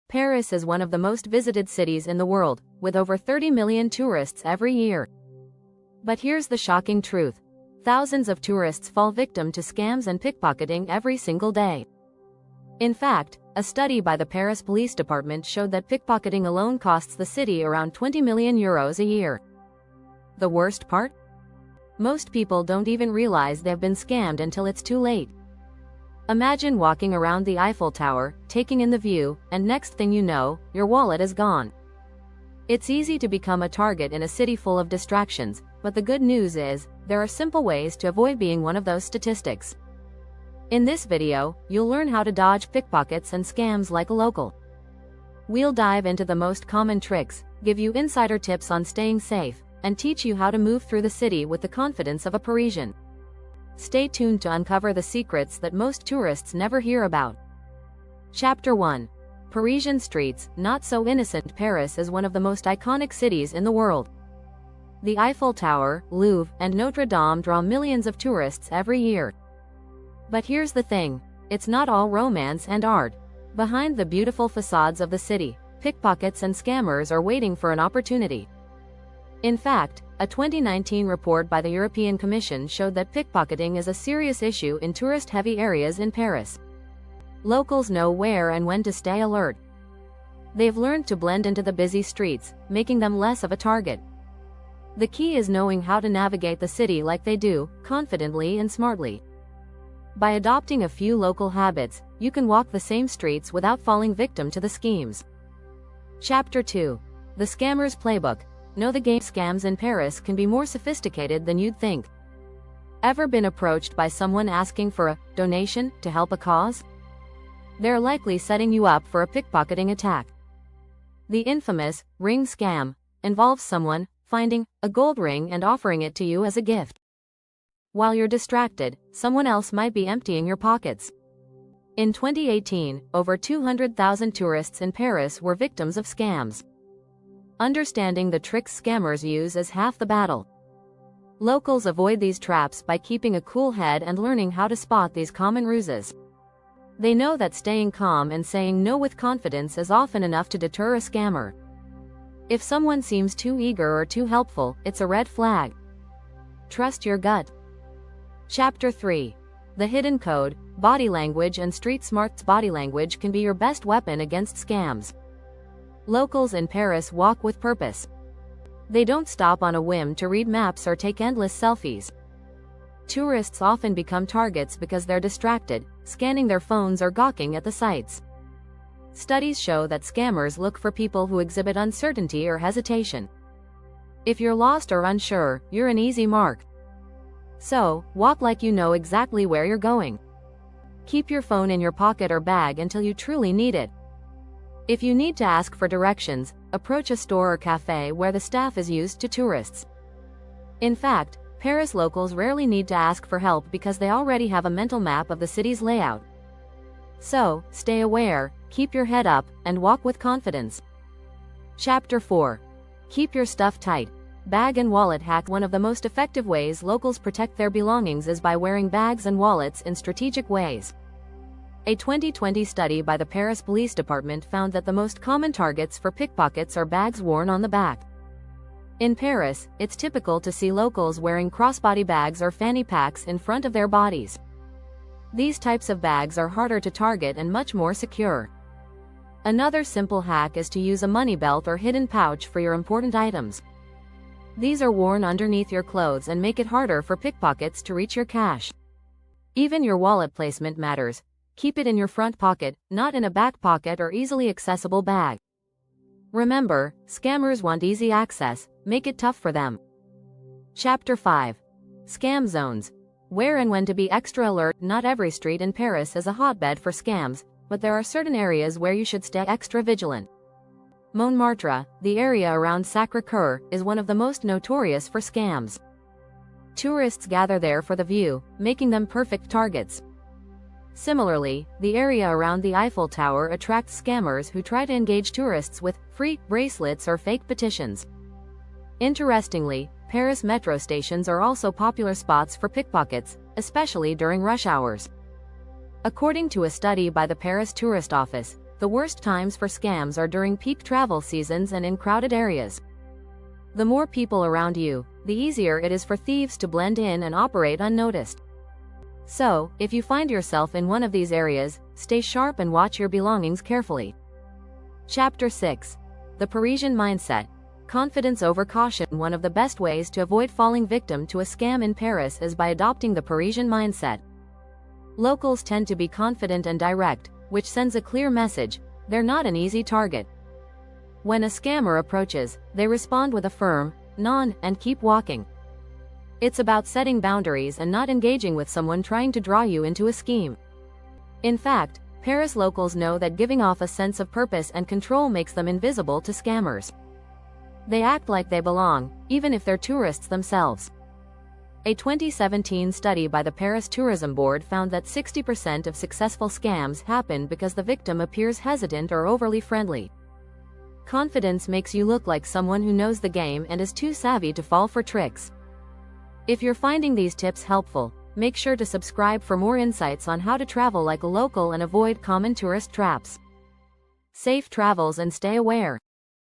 Paris is one of the most visited cities in the world, with over 30 million tourists every year. But here's the shocking truth. Thousands of tourists fall victim to scams and pickpocketing every single day. In fact, a study by the Paris Police Department showed that pickpocketing alone costs the city around 20 million euros a year. The worst part? Most people don't even realize they've been scammed until it's too late. Imagine walking around the Eiffel Tower, taking in the view, and next thing you know, your wallet is gone. It's easy to become a target in a city full of distractions, but the good news is, there are simple ways to avoid being one of those statistics. In this video, you'll learn how to dodge pickpockets and scams like a local. We'll dive into the most common tricks, give you insider tips on staying safe, and teach you how to move through the city with the confidence of a Parisian. Stay tuned to uncover the secrets that most tourists never hear about. Chapter 1. Parisian streets. Not so innocent. Paris is one of the most iconic cities in the world. The Eiffel Tower, Louvre, and Notre Dame draw millions of tourists every year. But here's the thing, it's not all romance and art. Behind the beautiful facades of the city, pickpockets and scammers are waiting for an opportunity. In fact, a 2019 report by the European Commission showed that pickpocketing is a serious issue in tourist-heavy areas in Paris. Locals know where and when to stay alert. They've learned to blend into the busy streets, making them less of a target. The key is knowing how to navigate the city like they do, confidently and smartly. By adopting a few local habits, you can walk the same streets without falling victim to the schemes. Chapter 2. The Scammer's Playbook. Know the game. Scams in Paris can be more sophisticated than you'd think. Ever been approached by someone asking for a donation to help a cause? They're likely setting you up for a pickpocketing attack. The infamous ring scam involves someone finding a gold ring and offering it to you as a gift. While you're distracted, someone else might be emptying your pockets. In 2018, over 200,000 tourists in Paris were victims of scams. Understanding the tricks scammers use is half the battle. Locals avoid these traps by keeping a cool head and learning how to spot these common ruses. They know that staying calm and saying no with confidence is often enough to deter a scammer. If someone seems too eager or too helpful, it's a red flag. Trust your gut. Chapter 3. The Hidden Code. Body language and street smarts. Body language can be your best weapon against scams. Locals in Paris walk with purpose. They don't stop on a whim to read maps or take endless selfies. Tourists often become targets because they're distracted, scanning their phones or gawking at the sights. Studies show that scammers look for people who exhibit uncertainty or hesitation. If you're lost or unsure, you're an easy mark. So, walk like you know exactly where you're going. Keep your phone in your pocket or bag until you truly need it. If you need to ask for directions, approach a store or cafe where the staff is used to tourists. In fact, Paris locals rarely need to ask for help because they already have a mental map of the city's layout. So, stay aware, keep your head up, and walk with confidence. Chapter 4. Keep your stuff tight. Bag and wallet hack. One of the most effective ways locals protect their belongings is by wearing bags and wallets in strategic ways. A 2020 study by the Paris Police Department found that the most common targets for pickpockets are bags worn on the back. In Paris, it's typical to see locals wearing crossbody bags or fanny packs in front of their bodies. These types of bags are harder to target and much more secure. Another simple hack is to use a money belt or hidden pouch for your important items. These are worn underneath your clothes and make it harder for pickpockets to reach your cash. Even your wallet placement matters. Keep it in your front pocket, not in a back pocket or easily accessible bag. Remember, scammers want easy access, make it tough for them. Chapter 5. Scam zones. Where and when to be extra alert. Not every street in Paris is a hotbed for scams, but there are certain areas where you should stay extra vigilant. Montmartre, the area around Sacré-Cœur, is one of the most notorious for scams. Tourists gather there for the view, making them perfect targets. Similarly, the area around the Eiffel Tower attracts scammers who try to engage tourists with free bracelets or fake petitions. Interestingly, Paris metro stations are also popular spots for pickpockets, especially during rush hours. According to a study by the Paris Tourist Office, The worst times for scams are during peak travel seasons and in crowded areas. The more people around you, the easier it is for thieves to blend in and operate unnoticed. So, if you find yourself in one of these areas, stay sharp and watch your belongings carefully. Chapter 6. The Parisian Mindset. Confidence over caution. One of the best ways to avoid falling victim to a scam in Paris is by adopting the Parisian mindset. Locals tend to be confident and direct, which sends a clear message: they're not an easy target. When a scammer approaches, they respond with a firm "non" and keep walking. It's about setting boundaries and not engaging with someone trying to draw you into a scheme. In fact, Paris locals know that giving off a sense of purpose and control makes them invisible to scammers. They act like they belong, even if they're tourists themselves. A 2017 study by the Paris Tourism Board found that 60% of successful scams happen because the victim appears hesitant or overly friendly. Confidence makes you look like someone who knows the game and is too savvy to fall for tricks. If you're finding these tips helpful, make sure to subscribe for more insights on how to travel like a local and avoid common tourist traps. Safe travels and stay aware.